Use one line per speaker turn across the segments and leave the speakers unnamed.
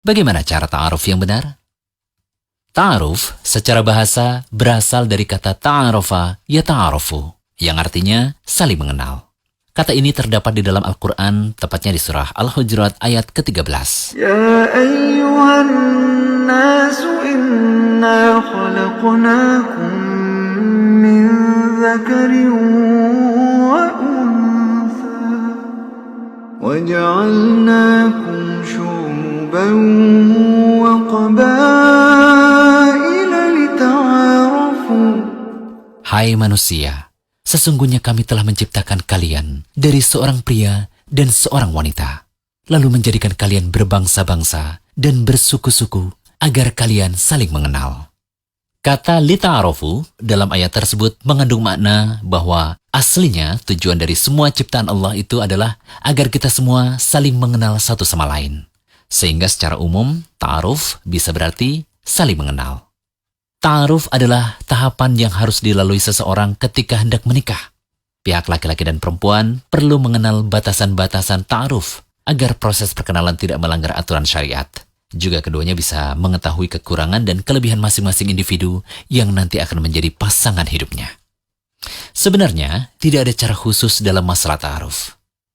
Bagaimana cara ta'aruf yang benar? Ta'aruf secara bahasa berasal dari kata ta'arofa yata'arofu, yang artinya saling mengenal. Kata ini terdapat di dalam Al-Quran, tepatnya di surah Al-Hujurat ayat ke-13.
Ya ayyuhan nasu inna khalaqnakum min dzakarin wa untha wa ja'alnakum syu'uban wa qabaila lita'arafu.
Hai manusia, sesungguhnya kami telah menciptakan kalian dari seorang pria dan seorang wanita, lalu menjadikan kalian berbangsa-bangsa dan bersuku-suku agar kalian saling mengenal. Kata lita'arofu dalam ayat tersebut mengandung makna bahwa aslinya tujuan dari semua ciptaan Allah itu adalah agar kita semua saling mengenal satu sama lain. Sehingga secara umum, ta'aruf bisa berarti saling mengenal. Ta'aruf adalah tahapan yang harus dilalui seseorang ketika hendak menikah. Pihak laki-laki dan perempuan perlu mengenal batasan-batasan ta'aruf agar proses perkenalan tidak melanggar aturan syariat. Juga keduanya bisa mengetahui kekurangan dan kelebihan masing-masing individu yang nanti akan menjadi pasangan hidupnya. Sebenarnya, tidak ada cara khusus dalam masalah ta'aruf.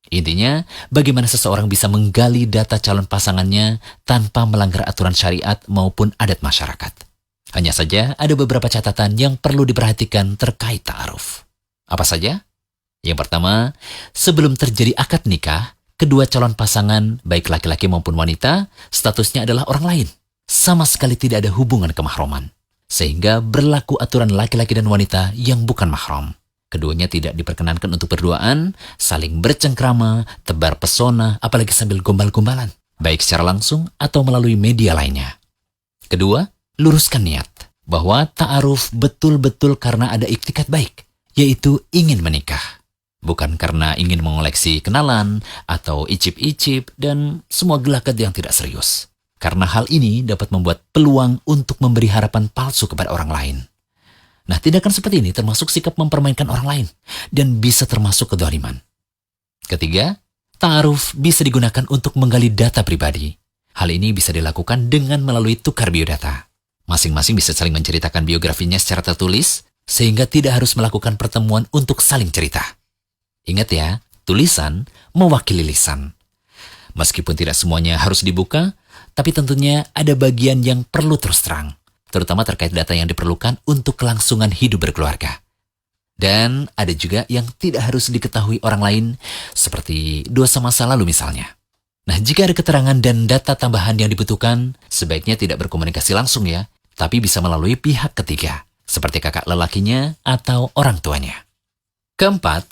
Intinya, bagaimana seseorang bisa menggali data calon pasangannya tanpa melanggar aturan syariat maupun adat masyarakat. Hanya saja ada beberapa catatan yang perlu diperhatikan terkait ta'aruf. Apa saja? Yang pertama, sebelum terjadi akad nikah, kedua calon pasangan, baik laki-laki maupun wanita, statusnya adalah orang lain. Sama sekali tidak ada hubungan kemahroman. Sehingga berlaku aturan laki-laki dan wanita yang bukan mahram. Keduanya tidak diperkenankan untuk berduaan, saling bercengkrama, tebar pesona, apalagi sambil gombal-gombalan, baik secara langsung atau melalui media lainnya. Kedua, luruskan niat bahwa ta'aruf betul-betul karena ada iktikat baik, yaitu ingin menikah. Bukan karena ingin mengoleksi kenalan atau icip-icip dan semua gelagat yang tidak serius. Karena hal ini dapat membuat peluang untuk memberi harapan palsu kepada orang lain. Nah, tindakan seperti ini termasuk sikap mempermainkan orang lain dan bisa termasuk kedoliman. Ketiga, ta'aruf bisa digunakan untuk menggali data pribadi. Hal ini bisa dilakukan dengan melalui tukar biodata. Masing-masing bisa saling menceritakan biografinya secara tertulis, sehingga tidak harus melakukan pertemuan untuk saling cerita. Ingat ya, tulisan mewakili lisan. Meskipun tidak semuanya harus dibuka, tapi tentunya ada bagian yang perlu terus terang, terutama terkait data yang diperlukan untuk kelangsungan hidup berkeluarga. Dan ada juga yang tidak harus diketahui orang lain, seperti dosa masa lalu misalnya. Nah, jika ada keterangan dan data tambahan yang dibutuhkan, sebaiknya tidak berkomunikasi langsung ya, tapi bisa melalui pihak ketiga, seperti kakak lelakinya atau orang tuanya. Keempat,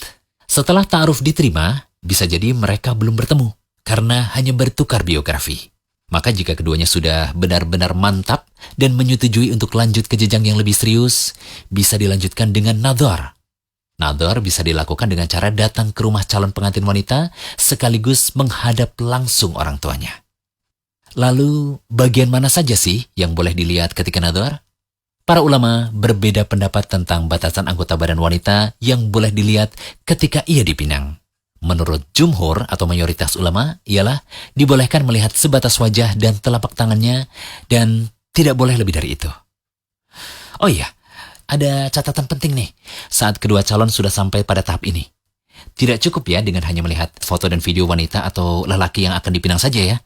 setelah ta'aruf diterima, bisa jadi mereka belum bertemu karena hanya bertukar biografi. Maka jika keduanya sudah benar-benar mantap dan menyetujui untuk lanjut ke jenjang yang lebih serius, bisa dilanjutkan dengan nadhar. Nadhar bisa dilakukan dengan cara datang ke rumah calon pengantin wanita sekaligus menghadap langsung orang tuanya. Lalu, bagian mana saja sih yang boleh dilihat ketika nadhar? Para ulama berbeda pendapat tentang batasan anggota badan wanita yang boleh dilihat ketika ia dipinang. Menurut jumhur atau mayoritas ulama, ialah dibolehkan melihat sebatas wajah dan telapak tangannya dan tidak boleh lebih dari itu. Oh iya, ada catatan penting nih saat kedua calon sudah sampai pada tahap ini. Tidak cukup ya dengan hanya melihat foto dan video wanita atau lelaki yang akan dipinang saja ya.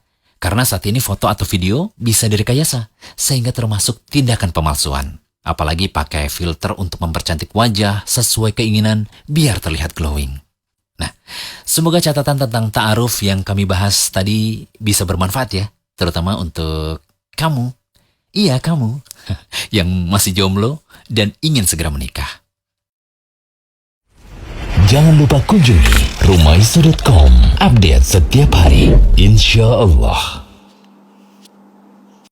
Karena saat ini foto atau video bisa direkayasa, sehingga termasuk tindakan pemalsuan. Apalagi pakai filter untuk mempercantik wajah sesuai keinginan biar terlihat glowing. Nah, semoga catatan tentang ta'aruf yang kami bahas tadi bisa bermanfaat ya, terutama untuk kamu. Iya, kamu yang masih jomblo dan ingin segera menikah.
Jangan lupa kunjungi rumaiso.com. Update setiap hari, insya Allah.